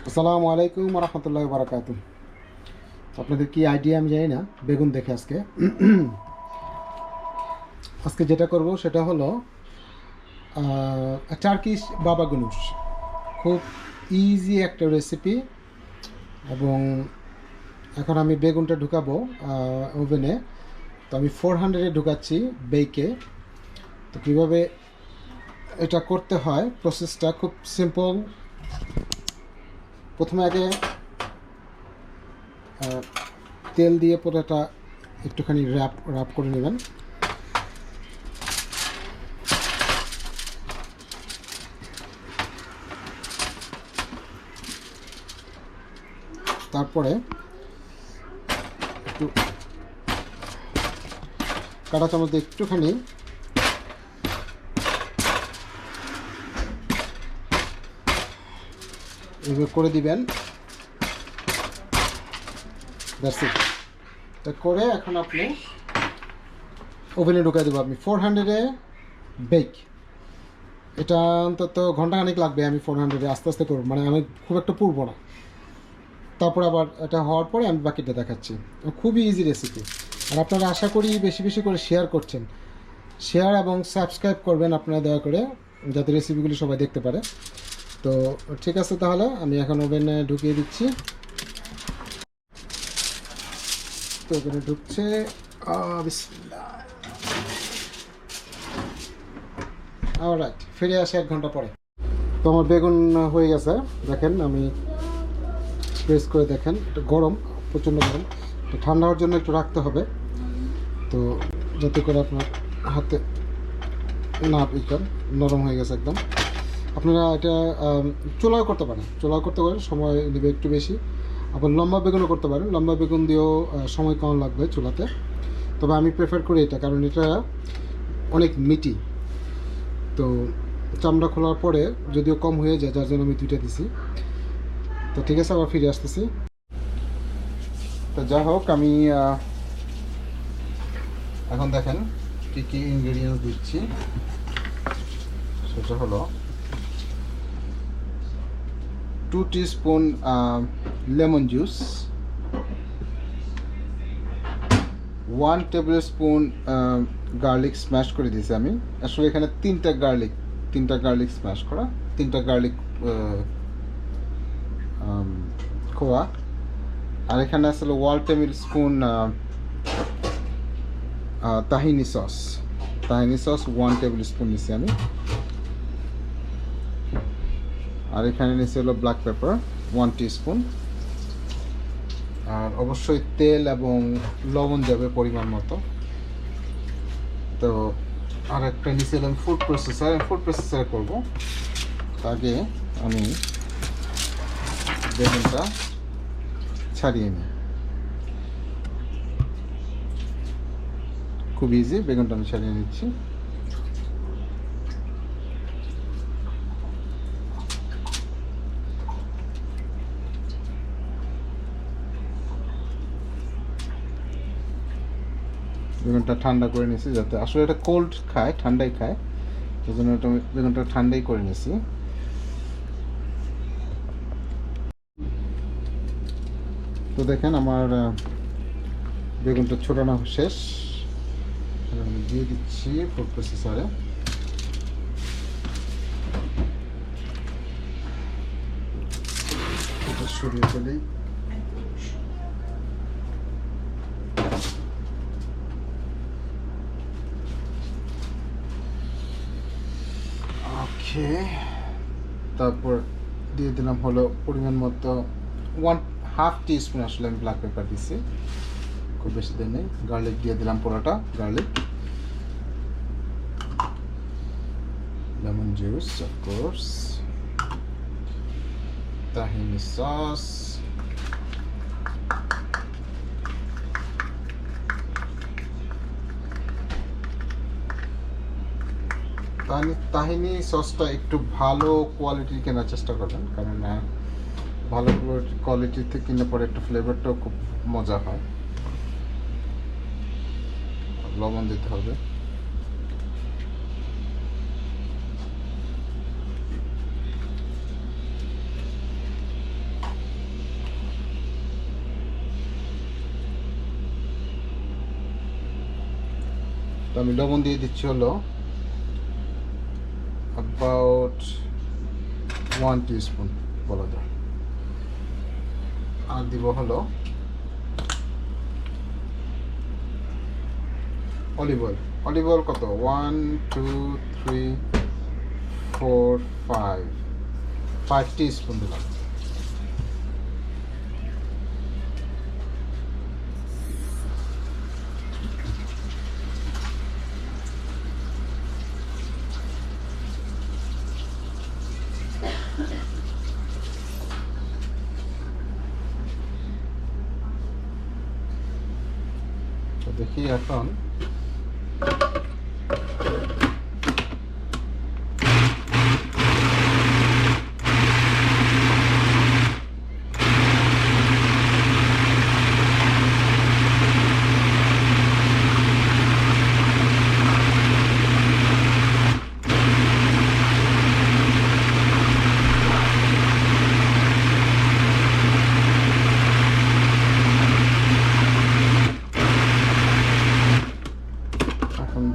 আসসালামু আলাইকুম রহমতুল্লাহি বারাকাতু। আপনাদের কি আইডিয়া আমি জানি না। বেগুন দেখে আজকে আজকে যেটা করব সেটা হলো টার্কিশ বাবা গনুশ। খুব ইজি একটা রেসিপি। এবং এখন আমি বেগুনটা ঢুকাবো ওভেনে। তো আমি 400-এ ঢুকাচ্ছি বেকে। তো কীভাবে এটা করতে হয়, প্রসেসটা খুব সিম্পল। প্রথমে আগে তেল দিয়ে পুরোটা একটুখানি র্যাপ করে নেবেন। তারপরে একটু কাঁটা চামচ দিয়ে একটুখানি এভাবে করে দিবেন। That's it. এটা করে এখন আপনি ওভেনে ঢুকাই দেবো। আপনি 400-এ বেক। এটা অন্তত ঘন্টাখানিক লাগবে। আমি 400-এ আস্তে আস্তে করবো, মানে আমি খুব একটা পুরবো না। তারপর আবার এটা হওয়ার পরে আমি বাকিটা দেখাচ্ছি। খুবই ইজি রেসিপি। আর আপনারা আশা করি বেশি বেশি করে শেয়ার করছেন। শেয়ার এবং সাবস্ক্রাইব করবেন আপনারা দয়া করে, যাতে রেসিপিগুলি সবাই দেখতে পারে। তো ঠিক আছে, তাহলে আমি এখন ওভেনে ঢুকিয়ে দিচ্ছি। তো ওভেনে ঢুকছে। বিসমিল্লাহ। অলরাইট, ফিরে আসে 1 ঘন্টা পরে। তো আমার বেগুন হয়ে গেছে। দেখেন, আমি প্রেস করে দেখেন, এটা গরম, প্রচণ্ড গরম। তো ঠান্ডা হওয়ার জন্য একটু রাখতে হবে, তো যাতে করে আপনার হাতে না নরম হয়ে গেছে একদম। আপনারা এটা চোলাও করতে পারেন, সময় নেবে একটু বেশি। আবার লম্বা বেগুনও করতে পারেন। লম্বা বেগুন দিয়েও সময় কম লাগবে চুলাতে। তবে আমি প্রেফার করি এটা, কারণ এটা অনেক মিটি। তো চামড়া খোলার পরে যদিও কম হয়ে যায়, যার জন্য আমি 2টা দিছি। তো ঠিক আছে, আবার ফিরে আসতেছি। তো যা হোক, আমি এখন দেখেন কী কী ইনগ্রেডিয়েন্টস দিচ্ছি। সেটা হলো 2 teaspoon lemon juice, 1 table spoon garlic smash করে দিয়েছি আমি। আসলে এখানে 3টা গার্লিক স্ম্যাশ করা, 3টা গার্লিক খোয়া। আর এখানে আসলে 1 table spoon তাহিনি sauce 1 table spoon নিচ্ছি আমি। আর এখানে নিচ্ছি হলো ব্ল্যাক পেপার 1 টিস্পুন। আর অবশ্যই তেল এবং লবণ যাবে পরিমাণ মতো। তো আর একটা নিয়েছিলাম ফুড প্রসেসর করবো। আগে আমি বেগুনটা ছাড়িয়ে নিই। খুব ইজি, বেগুনটা আমি ছাড়িয়ে নিচ্ছি। বেগুনটা ঠান্ডা করে নিয়েছি, যাতে আসলে এটা কোল্ড খায়, ঠান্ডাই খায়, সেই জন্য বেগুনটা ঠান্ডাই করে নিয়েছি। তো দেখেন, আমার বেগুনটা ছোটানো শেষ। আমি দিয়ে দিচ্ছি ফুড প্রসেসরে। এটা সরিয়ে ফেলেই। ওকে, তারপর দিয়ে দিলাম হলো পরিমাণ মতো 1/2 টিস্পুন। আসলে আমি ব্ল্যাক পেপার দিচ্ছি, খুব বেশি দিন নেই। গার্লিক দিয়ে দিলাম পুরোটা garlic. Lemon juice, of course. তাহিনি sauce, তাহিনি সসটা একটু ভালো কোয়ালিটির কেনার চেষ্টা করবেন, কারণ ভালো কোয়ালিটিতে কিনলে পরে একটু ফ্লেভারটাও খুব মজা হয়। লবণ দিতে হবে। তো আমি লবণ দিয়ে দিচ্ছি হলো অ্যাবাউট 1 টিস্পুন বলা যায়। আর দিব হলো অলিভ অয়েল। অলিভ অয়েল কত 1 2 3 4 5 টিস্পুন দিলাম। তো দেখি এখন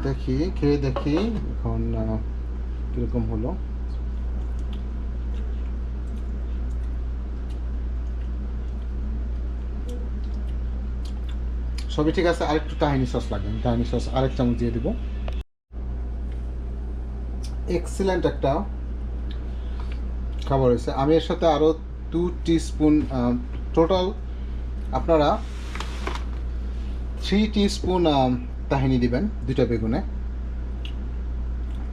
দেখি খেয়ে দেখি এখন কিরকম হলো। সবই ঠিক আছে, আরেকটু তাহিনি সস লাগবে, তাহিনি সস আরেক চামচ দিয়ে দিব। এক্সিলেন্ট একটা খাবার হয়েছে। আমি এর সাথে আরও 2 টিস্পুন, টোটাল আপনারা 3 টিস্পুন তাহিনি দিবেন 2টা বেগুনে,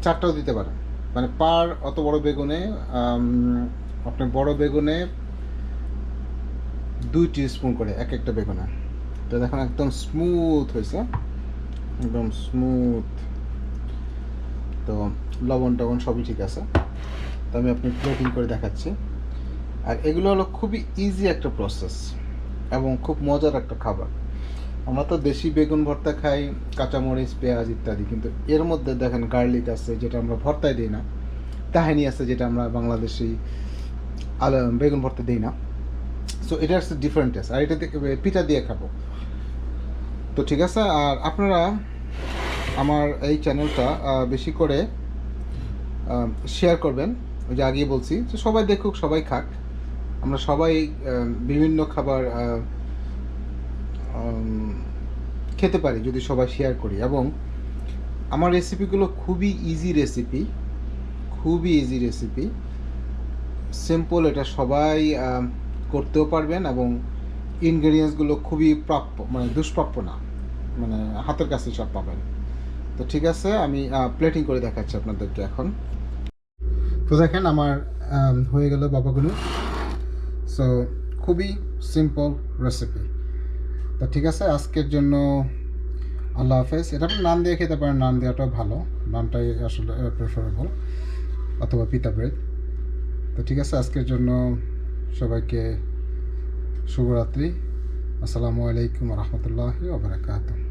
4টাও দিতে পারেন, মানে পার অত বড় বেগুনে আপনি বড় বেগুনে 2 টিস্পুন করে এক একটা বেগুনে। তো দেখুন একদম স্মুথ হয়েছে, একদম স্মুথ। তো লবণ টবণ সবই ঠিক আছে। তো আমি আপনি প্লেটিং করে দেখাচ্ছি। আর এগুলো হলো খুবই ইজি একটা প্রসেস এবং খুব মজার একটা খাবার। আমরা তো দেশি বেগুন ভর্তা খাই, কাঁচামরিচ পেঁয়াজ ইত্যাদি, কিন্তু এর মধ্যে দেখেন গার্লিক আছে যেটা আমরা ভর্তায় দিই না, তাহানি আছে যেটা আমরা বাংলাদেশি বেগুন ভর্তা দিই না। সো এটা হচ্ছে ডিফারেন্ট টেস্ট। আর এটা পিঠা দিয়ে খাবো। তো ঠিক আছে, আর আপনারা আমার এই চ্যানেলটা বেশি করে শেয়ার করবেন। ওই যে আগেই বলছি যে সবাই দেখুক, সবাই খাক, আমরা সবাই বিভিন্ন খাবার খেতে পারি যদি সবাই শেয়ার করি। এবং আমার রেসিপিগুলো খুবই ইজি রেসিপি, খুবই ইজি রেসিপি, সিম্পল, এটা সবাই করতেও পারবেন এবং ইনগ্রেডিয়েন্টসগুলো খুবই প্রাপ্য, মানে দুষ্প্রাপ্য না, মানে হাতের কাছে সব পাবেন। তো ঠিক আছে, আমি প্লেটিং করে দেখাচ্ছি আপনাদেরকে এখন। তো দেখেন আমার হয়ে গেল বাবা গানুশ। সো খুবই সিম্পল রেসিপি। তো ঠিক আছে, আজকের জন্য আল্লাহ হাফেজ। এটা আপনি নান দিয়ে খেতে পারেন, নান দেওয়াটাও ভালো, নানটাই আসলে প্রেফারেবল, অথবা পিতা ব্রেড। তো ঠিক আছে, আজকের জন্য সবাইকে শুভরাত্রি। আসসালামু আলাইকুম রহমতুল্লাহি ওয়া বারাকাতুহু।